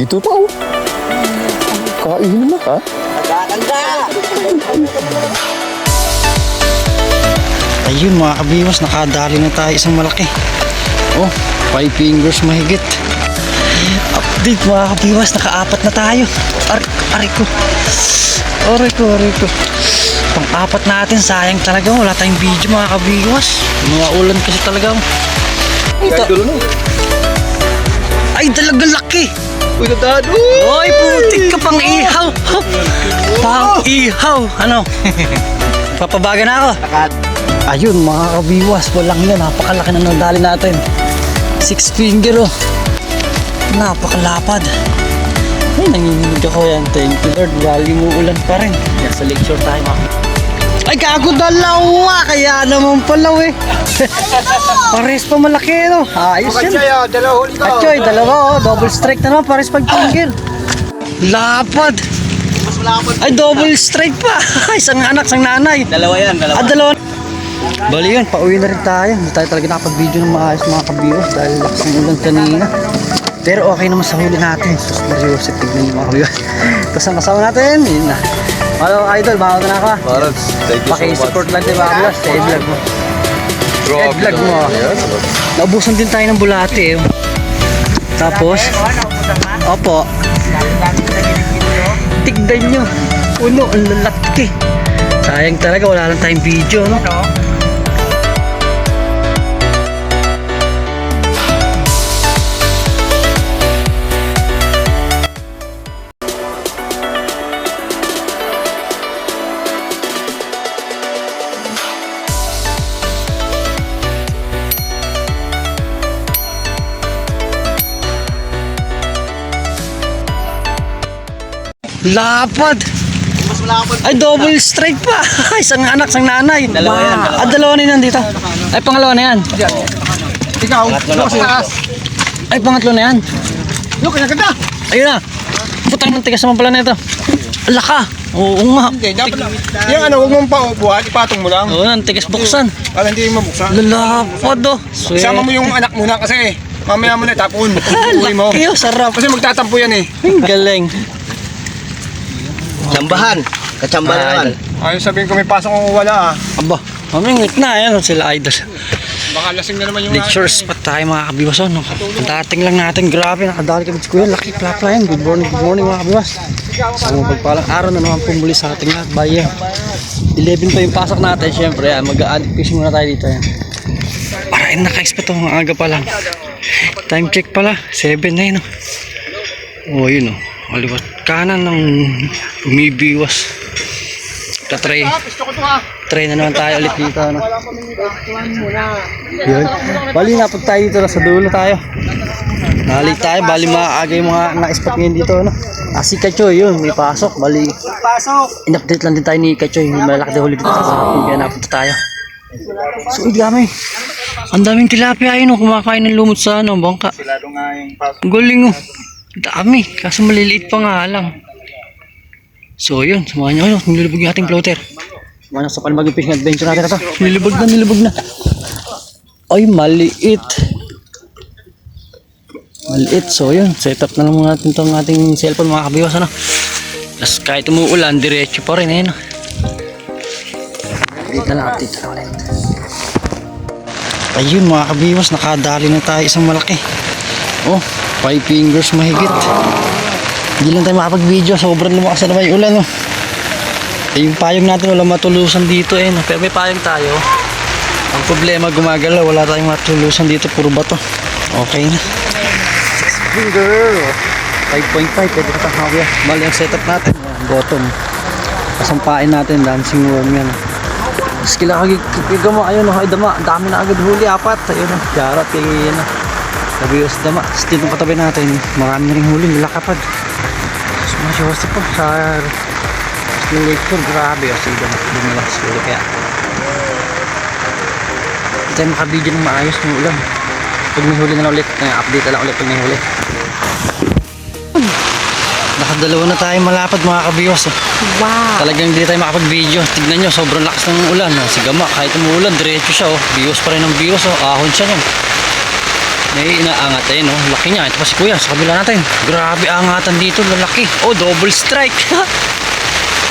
Dito pa oh. Kainin na ha? Ayun mga kabiwas, nakadali na tayo isang malaki. Oh, 5 fingers mahigit. Update mga kabiwas, nakaapat na tayo. Aray ko. Pang-apat natin, sayang talaga. Wala tayong video mga kabiwas. Mga ulan kasi talaga. Ay, talaga laki. Uy, natado. Oy, putik ka pang ihaw. Pang ihaw. Ano? Papabaga na ako. Ayun mga kabiwas, walang yan. Napakalaki na nadali natin. 6 finger oh. Napakalapad. Ay, nanginginig ako yan. Thank you Lord. Gali mo ulan pa rin. Yan sa lecture tayo mga. Ay, kago dalawa. Kaya naman pala eh. Pares pa malaki no. Ayos yan. Kachoy, dalawa oh. Double strike na naman. Pares 5 finger. Lapad. Ay, double strike pa. Isang anak, isang nanay. Dalawa yan, dalawa. Dalawa. Bali yun, pauwi na rin tayo. Hindi tayo talaga nakapag-video ng maayos mga kabiwas dahil lakas ng ulan kanina. Pero okay naman sa huli natin. Sus, Mariusip, tignan yung mga kabiwas. Tapos ang kasama natin, yun na. Mga idol, mga na ako. Parang, thank you so much. Paki-support lang din mga kabiwas sa vlog mo. Vlog mo. Naubusan din tayo ng bulate eh. Tapos, opo. Tignan nyo. Puno, ang lalaki. Sayang talaga, wala lang tayong video, no? Lapad. Ay, double strike pa. Isang anak, isang nanay. Dalawa yan, dalawa. Dalawa na yan dito. Ay, pangalawa na yan. Ikaw, Ay, pangatlo na yan. look, naganda. Ayun na. Putang ng tigas naman pala na ito. Laka. Oo nga. Hindi, dapat lang. Yung ano, huwag mong paupuan, ipatong mo lang. Oo, ang tigas buksan. Para hindi mabuksan. Lalapad oh. Isama mo yung anak muna kasi mamaya mo na tapon. Uwi mo. Laki oh, sarap. Kasi magtatampo yan eh. Ang galing. Tsambahan. Kachamba na naman. Ayun sabihin ko may pasok kung wala ah. Aba, mamingit na. Ayan sila idol. Baka lasing na naman yung Lecture spot tayo mga kabiwas. No? Ang dating lang natin, grabe, nakadali kami si Kuya. Laki plapla yan. Good morning mga kabiwas. So, pagpalang araw na naman pumuli sa ating lahat. Bye. 11 pa yung pasok natin. Siyempre, mag-a-addict fishing muna tayo dito. Yan. Para naka-expect ako, ang aga pa lang. Time check pala, 7 na yun. Oh, yun oh. Kaliwat kanan ng umibiwas. Try na naman tayo ulit dito. Ano? Yun. Bali nga pag tayo dito sa dulo tayo. Nalik tayo. Bali maaga yung mga na-spot ngayon dito. Ano? Si Kachoy yun. May pasok. Bali in-update lang din tayo ni Kachoy. Malaki din huli dito sa hapon. Kaya napunta tayo. So dami. Ang daming tilapia yun. Kumakain ng lumot sa ano, bangka. Ang galing oh. Dami. Kaso maliliit pa nga lang. So yun, samahan nyo kayo, nililubog yung ating floater. Samahan nyo sa palmaging fishing adventure natin na to. Nililubog na. Ay, maliit. So yun, set up na lang muna natin itong ating cellphone mga kabiwas. Ano? Tapos kahit umuulan, diretso pa rin. Ayun. Update na lang ulit. Ayun mga kabiwas, nakadali na tayo isang malaki. Oh, 5 fingers mahigit. Hindi lang tayo makapag-video, sobrang lumakas na naman yung ulan oh. Yung payong natin wala matulusan dito eh. Pero may payong tayo. Ang problema gumagalaw, wala tayong matulusan dito, puro bato. Okay na. 6 finger 5.5, pwede ka takawya. Bali ang setup natin, bottom. Kasampain natin, dancing worm yan. Tapos kailangan mo, ayun oh, ay dama, dami na agad huli, 4. Ayun oh, jarat, yun oh. Sabios dama, still ng katabi natin, marami na rin huli, nilakapad. Tapos mga siwasi po sa lecture, grabe o sige dama, lumalas huli kaya. Hindi tayo makabidyo ng maayos ng ulan. Pag may huli na ulit, update na lang ulit pag may huli. Nakadalawa na tayo malapad mga kabiwas oh. Wow. Talagang hindi tayo makapag-video. Tignan nyo, sobrang lakas ng ulan oh. Si Gama, kahit umuulan, diretso siya oh. Biwas pa rin ng biwas oh. Ahon siya nun. May inaangat eh, no? Laki niya. Ito pa si Kuya, sa kabila natin. Grabe angatan dito, lalaki. Oh, double strike.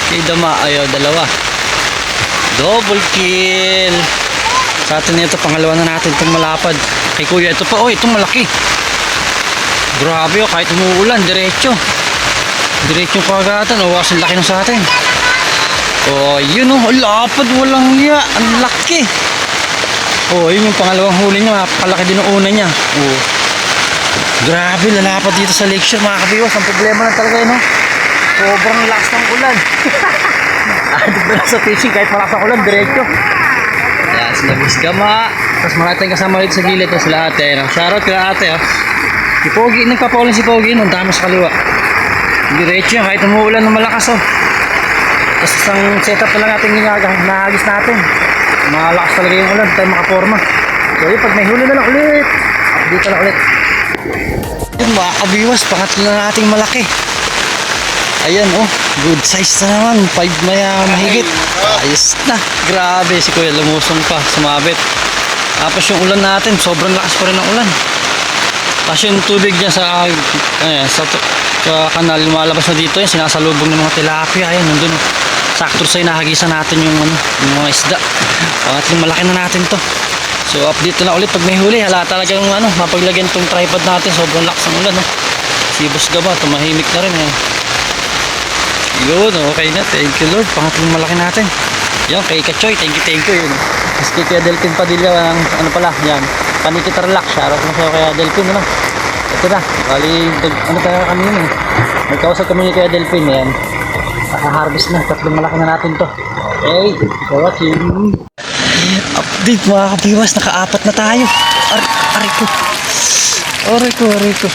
Kay Dama, ayo, dalawa. Double kill. Sa atin ito, pangalawa na natin itong malapad. Kay Kuya, ito pa, oh, itong malaki. Grabe, oh, kahit umuulan, diretso. Diretso yung kagatan, oh, kasi laki na sa atin. Oh, yun, oh, lapad, walang liya. Ang laki. Oh, yun yung pangalawang huli niya, napakalaki din ang una niya. Oh. Grabe, lalapad dito sa lakeshore mga kabiwas. Ang problema lang talaga yun, no? Sobrang lakas ng ulan. Adik na lang sa fishing kahit malakas ang ulan, diretso. Ayan, sila Miss Gama. Tapos marami tayong kasama dito sa gilid. Tapos sila ate, no? Shoutout kila ate, oh. Si Pogi, nagpapaulan si Pogi, no? Dami sa kaliwa. Diretso yan, kahit umuulan ng malakas, oh. Tapos isang setup na lang natin nahagis natin. Malakas talaga yung ulan, tayo makaporma. So yun, pag may huli na lang ulit, dito lang ulit. Yun mga kabiwas, pangatlo na nating malaki. Ayan, oh, good size na naman, 5 mahigit. Ayos na, grabe, si Kuya lumusong pa, sumabit. Tapos yung ulan natin, sobrang lakas pa rin ang ulan. Tapos yung tubig niya sa kanal, lumalabas na dito, yan, sinasalubong ng mga tilapia. Ayan, nandun, sakto sa inahagisan natin yung mga isda. Pangatlong malaki na natin to. So update na ulit pag may huli. Hala talagang mapaglagyan tong tripod natin. Sobrang lakas ng ulan, no? Si Boss Gaba, tumahimik na rin, eh. Yun, okay na. Thank you Lord. Pangatlong malaki natin. Yan, kay Kachoy, thank you yun. Tapos kay Kuya Delphin Padilla, ano pala, yan, Panikitarlak. Shoutout mo sa Kuya Delphin, ano? Ito na, bali, ano tayo kanina, eh. Nagkausap kami ni Kuya Delphin, yan. Naka-harvest na, tatlong malaki na natin to. Okay, so watching. Update mga kabiwas, naka-apat na tayo. Aray ko.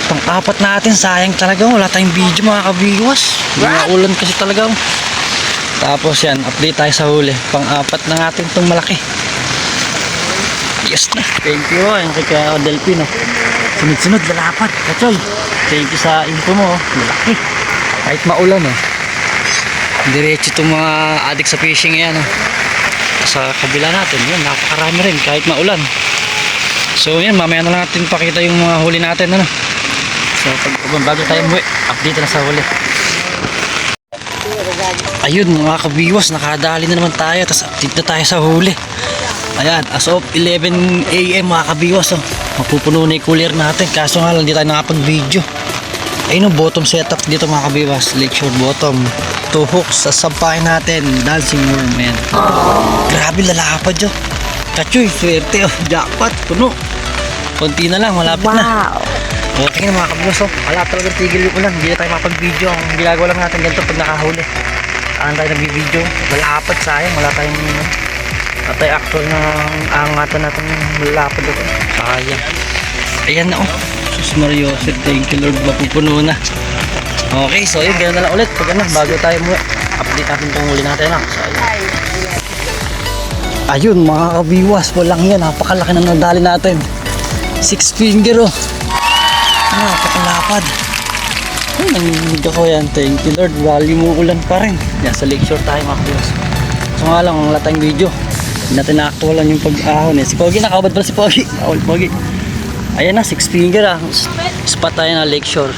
Pang-apat natin, sayang talaga, wala tayong video mga kabiwas. Mga ulan kasi talaga. Tapos yan, update tayo sa huli. Pang-apat na natin itong malaki. Yes na, thank you. Ayan kay Kuya Delphin, oh. Sunod-sunod, lalapad. Kachoy, thank you sa info mo, oh. Malaki. Kahit maulan, oh. Diretso itong mga addict sa fishing yan, oh. Sa kabila natin, yan, napakarami rin kahit maulan. So yan, mamaya na lang natin pakita yung mga huli natin, ano. So bago tayo umuwi, update na sa huli. Ayun mga kabiwas, nakadali na naman tayo. Tapos update na tayo sa huli. Ayan, as of 11 AM mga kabiwas, oh. Mapupuno na yung cooler natin. Kaso nga lang, hindi tayo nakapag-video. Ayun, bottom setup dito mga kabiwas. Lakeshore bottom, 2 hooks sa sampahin natin, dancing worm, man. Grabe, lalapad yun. Kachoy, swerte, oh. Jackpot, puno. Konti na lang, malapit na. Okay na mga kabiwas, oh. Wala talagang tigil yung ulan. Hindi na tayo makapag-video. Ang ginagawa lang natin ganito pag nakahuli. Saan tayo nag-video? Malapad, sayang. Wala tayong atay actual na angatan natin malapad ito. Sayang. Ayan na, oh. Sus Mario, thank you Lord, mapupuno na. Okay, so yun, ganoon na lang ulit. Pag bago tayo muna, update natin itong huli natin, ah. So, ayun mga kabiwas, walang yan. Napakalaki na nadali natin. 6 finger, oh. Napakalapad. Ay, nanginig ako yan. Thank you Lord, value mo ulan pa rin. Yan, sa lakeshore tayo mga kabiwas. So nga lang, wala tayong video. Hindi natin na-actualan yung pag-ahon, eh. Si Pogi, nakabad pala si Pogi. Awal Pogi. Ayan na, 6 finger, ah. Spot tayo na lakeshore.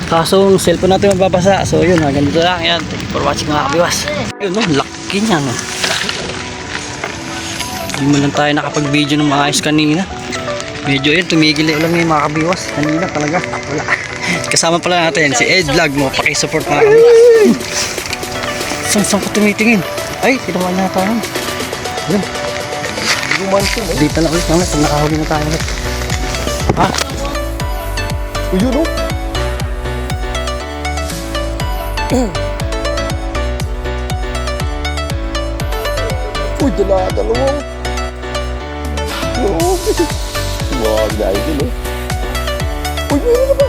Kaso yung cellphone natin mababasa. So yun, ganito lang yan. Thank you for watching mga kabiwas. Yun, no, laki niya, no. Hindi mo lang tayo nakapag-video ng maayos kanina. Medyo yun, tumigil na ulang yung mga kabiwas. Kanina talaga, wala. Kasama pala natin si Ed Vlog mo. Pakisupport mga kabiwas. Saan ko tumitingin? Ay, tinawa na tayo. Yun. Dito na ulit naman pag nakahuli na tayo ulit. Ha? Yun, oh. Uy, dalawang. Wag na idol, oh. Uy, meron na ba?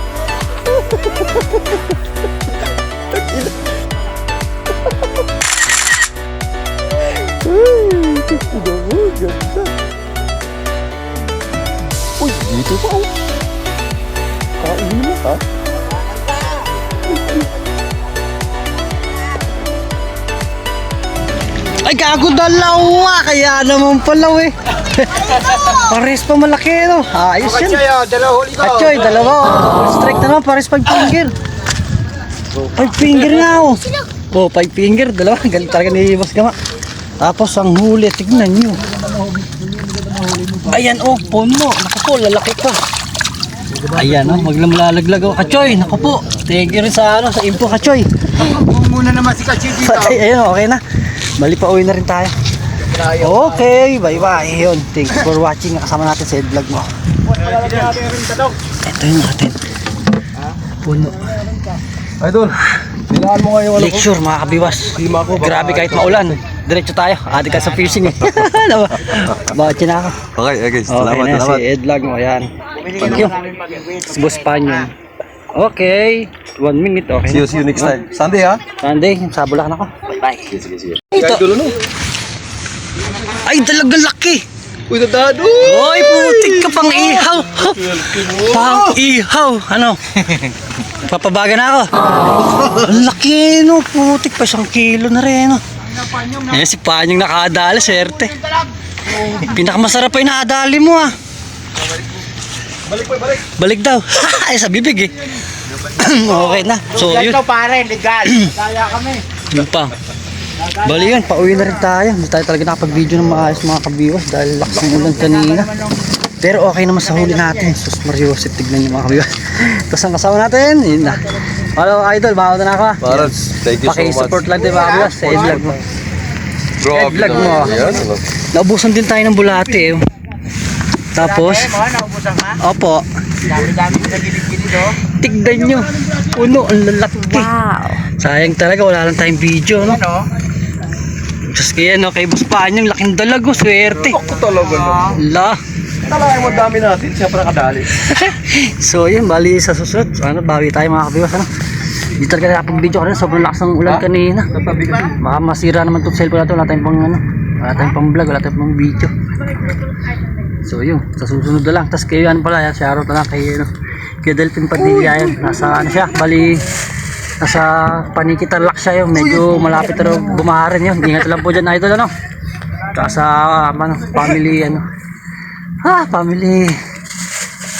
Uy, ganda. Uy, dito pa, oh. Kain mo, ha? Ay, gago dalawa. Kaya naman pala eh. Pares pa malaki no. Ayos yan. dalawa huli ko. Kachoy, dalawa oh. Strike na naman, pares 5 finger. 5 finger nga oh. Oh, 5 finger, dalawa. Galing talaga ni Boss Gama. Tapos ang huli, tignan nyo. Ayan oh, puno. Naku po, lalaki pa. Ayan oh, maglamlalaglag oh. Kachoy, naku po. Thank you rin sa ano, sa info Kachoy. Muna naman si Kachi dito. Patay, ayun, okay na. Bali pa uwi na rin tayo. Okay, bye-bye. Yun, thanks for watching. Kasama natin sa vlog mo. Ito yung natin. Puno. Idol, bilangan mo ngayon. Lecture, mga kabiwas. Grabe kahit maulan. Diretso tayo. Adi ka sa fishing eh. Bakit na ako? Okay, Okay na si Edvlog mo. Ayan. Thank you. Si Boss Panyon. Okay. 1 minute. Okay. See you next time. Sunday ha? Sunday, sa Bulacan ako. Bye-bye. Sige. Ito. Ay, talagang laki. Uy, dadado! Hoy, putik ka pang ihaw. Pang ihaw. Ano? Papabaga na ako. Ang laki no. Putik pa 1 kilo na rin no. Eh, si Panyong nakadali, swerte. Pinakamasarap pa yung nakadali mo ah. Balik daw. Ay, sa bibig eh. Okay na. So, yun. Ito pare, legal. Kaya kami. Yun pa. Bali yun, pauwi na rin tayo. Hindi tayo talaga nakapag-video ng maayos mga kabiwas dahil lakas ng ulan kanina. Pero okay naman sa huli natin. Sus Mariosep, tignan niyo mga kabiwas. Tapos ang kasama natin, yun na. Hello idol, bawal na ako ah. Parang, thank you so much. Paki-support lang din mga kabiwas sa vlog mo. Grabe vlog mo. Yan, Naubusan din tayo ng bulate eh. Tapos, Naubusan ka? opo, Dami-dami ko sa gilid-gilid oh. tignan nyo. Puno, ang lalaki. Wow. Sayang talaga, wala lang tayong video no. Ano? Just kaya no, kay Boss Panyong laking dalago, swerte. Ako talaga no. La. Talaga mo dami natin, siya para kadali. So yun, bali sa susunod. Ano, bawi tayo mga kabiwas ano. Hindi talaga nakapag-video kanina, sobrang lakas ng ulan kanina. Baka masira naman itong cellphone natin, wala tayong pang ano. Wala tayong pang vlog, wala tayong pang video. So yun, sa susunod na lang. Tapos kayo ano pala, shoutout na lang kay, ano, kay Delphine Padilla yan. Nasa ano siya, bali nasa Panikitarlac siya yun. Medyo malapit pero bumaharin yun. Ingat lang po dyan idol ano. Tsaka sa ano, family ano. Family.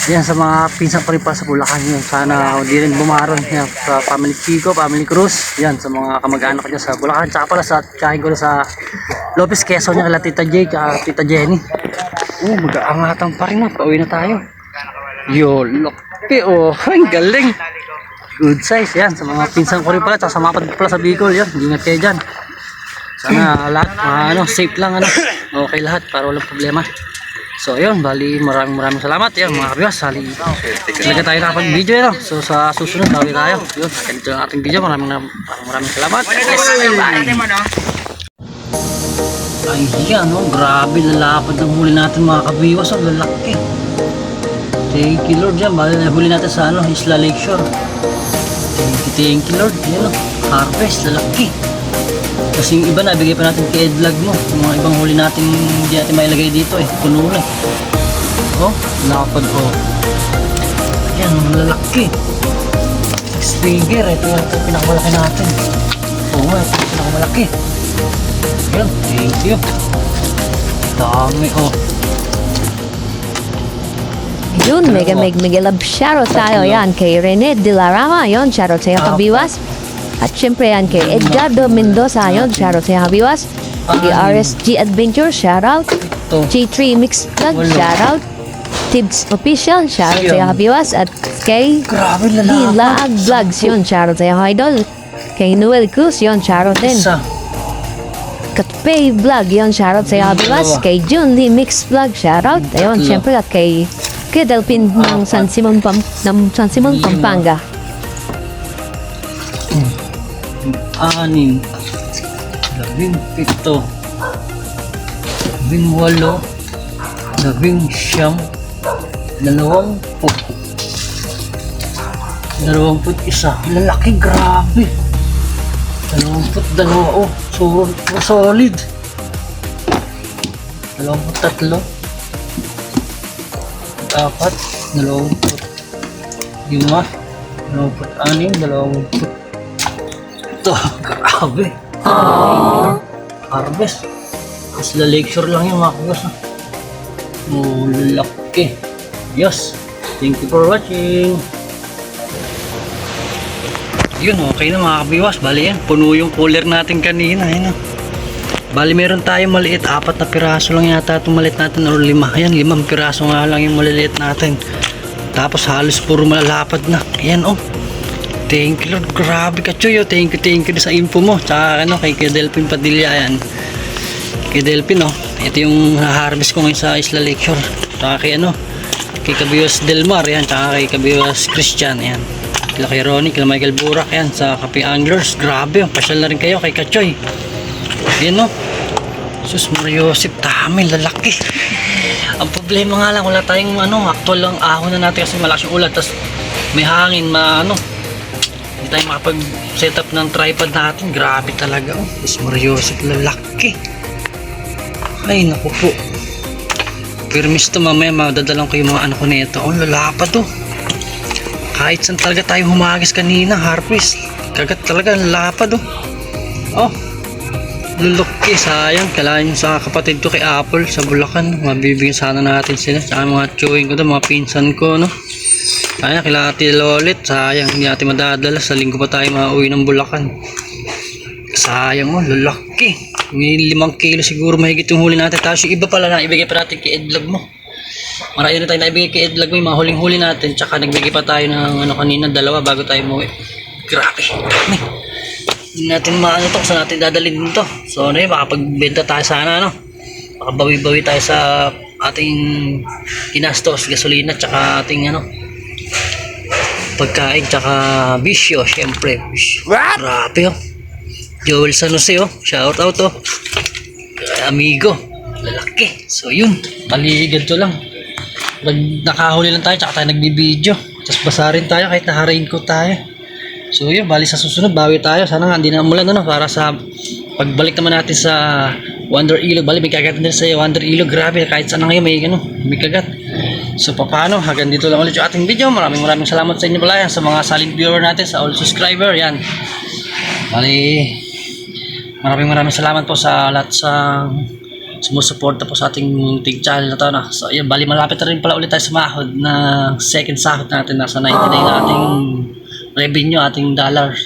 Yan sa mga pinsan pa rin pa sa Bulacan yun. Sana hindi rin bumaron. Yan, sa family Chico, family Cruz. Yan sa mga kamag-anak ko dyan sa Bulacan. Tsaka pala sa tsahin ko sa Lopez Quezon niya kala Tita J tsaka Tita Jenny. Mag-aangatan pa rin na. Pauwi na tayo. Yo, loki oh. Ang galing. Good size yan. Sa mga pinsan ko rin pala. Tsaka sa mga pad pala sa Bicol. Yan. Ingat kayo dyan. Sana lahat ano, safe lang ano. Okay lahat para walang problema. So ayun, bali maraming salamat yan mga kabiwas. Sali talaga tayo nakapag-video no? So sa susunod bawi tayo. Yun, ganito ang ating video. Maraming salamat. Ay yan no, grabe lalapad ng huli natin mga kabiwas. Ang lalaki. Thank you Lord yan. Bali na huli natin sa ano, Isla Lakeshore. Thank you Lord. Yan no, harvest, lalaki. Kasi yung iba nabigay pa natin kay Edvlog mo. Yung mga ibang huli natin hindi natin mailagay dito eh. Puno na. Oh, lapad oh. Yan, lalaki. 6 finger. Ito yung pinakamalaki natin. Oo nga, ito yung pinakamalaki. Yan, thank you. Dami oh. Yun, mega love shoutout tayo yan kay Rene De La Rama. Yun, shoutout sa'yo kabiwas. At syempre yan kay Edgardo Mendoza. Yun, shoutout sa'yo kabiwas. Kay RSG Adventure, shoutout. G3 Mix Vlog, shoutout. Tibbs Official, shoutout sa'yo kabiwas. At kay Dilaag Vlogs, yun, shoutout sa'yo idol. Kay Noel Cruz, yun, shoutout din. Katpay Vlog, yun, shoutout sa'yo kabiwas. Kay Jun Lee Mix Vlog, shoutout. Ayun, syempre at kay Delphine ng San Simon, Pampanga. 6, 17, 18, 19, 21. Lalaki, grabe. 22 oh. Solid. 23. 4, 25, 26, 20. Ito, grabe. harvest. Isla Lakeshore lang yun mga kabiwas. Oh, laki. Yes. Thank you for watching. Yun, okay na mga kabiwas. Bali yan, puno yung cooler natin kanina. Ayun, bali meron tayo maliit, 4 na piraso lang yata itong maliit natin or 5. Ayan, 5 piraso nga lang yung maliliit natin. Tapos halos puro malalapad na. Ayan thank you Lord, grabe ka Choy. Thank you sa info mo. Tsaka kay Delphin Padilla. Ayan, kay Delphin ito yung harvest ko ngayon sa Isla Lakeshore. Tsaka kay Kabiwas Delmar. Ayan, tsaka kay Kabiwas Christian. Ayan, kay Ronnie, kay Michael Burak. Ayan, sa Kapi Anglers. Grabe, pasyal na rin kayo kay Kachoy. Ayan Sus Mariosip, dami, lalaki. Ang problema nga lang, wala tayong actual lang ahon na natin kasi malakas yung ulan. Tapos may hangin, hindi tayo makapag set up ng tripod natin. Grabe talaga. Sus Mariosip, lalaki. Ay naku po. Permis to, mamaya madadalang ko yung mga ko nito. Lalapad kahit saan talaga tayo humagis kanina, harvest. Kagat talaga, lalapad luluki, sayang. Kailangan sa kapatid ko kay Apple sa Bulacan, mabibigyan sana natin sila. Tsaka mga chewing ko mga pinsan ko sayang, kailangan natin Lolit, sayang hindi natin madadala. Sa linggo pa tayo mauwi ng Bulacan. Sayang luluki. May 5 kilo siguro mahigit yung huli natin. Tapos yung iba pala na ibigay pa natin kay Edvlog mo. Marami na tayo na ibigay kay Edvlog mo yung mga huling-huli natin. Tsaka nagbigay pa tayo ng kanina, 2 bago tayo umuwi. Grabe, dami. Hindi natin to, saan natin dadalhin dito. So makapagbenta tayo sana makabawi-bawi tayo sa ating ginastos, gasolina, tsaka ating pagkain, tsaka bisyo, syempre. Grabe Joel San Jose shout out amigo, lalaki. So yun, bali ganito lang. Pag nakahuli lang tayo, tsaka tayo nagbibideo, tapos basarin tayo kahit naka-raincoat tayo. So yun, bali sa susunod bawi tayo. Sana nga hindi na umulan para sa pagbalik naman natin sa Wonder Ilog. Bali may kagat din sa Wonder Ilog. Grabe, kahit saan na ngayon may kagat. So paano, hanggang dito lang ulit yung ating video. Maraming salamat sa inyo pala sa mga silent viewer natin, sa all subscriber. Yan, bali maraming salamat po sa lahat sa sumusuporta po sa ating munting channel na to So yun, bali malapit na rin pala ulit tayo sa mahod na second sahod natin. Nasa 99 na ating revenue, ating dollar.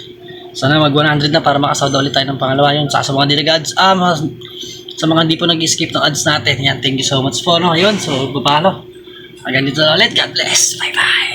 Sana mag 100 na para makasahod ulit tayo ng pangalawa. Yun, sa mga hindi nag-ads, sa mga hindi po nag-skip ng ads natin. Yan, thank you so much po. Yun, so papalo. Hanggang dito na ulit. God bless. Bye bye.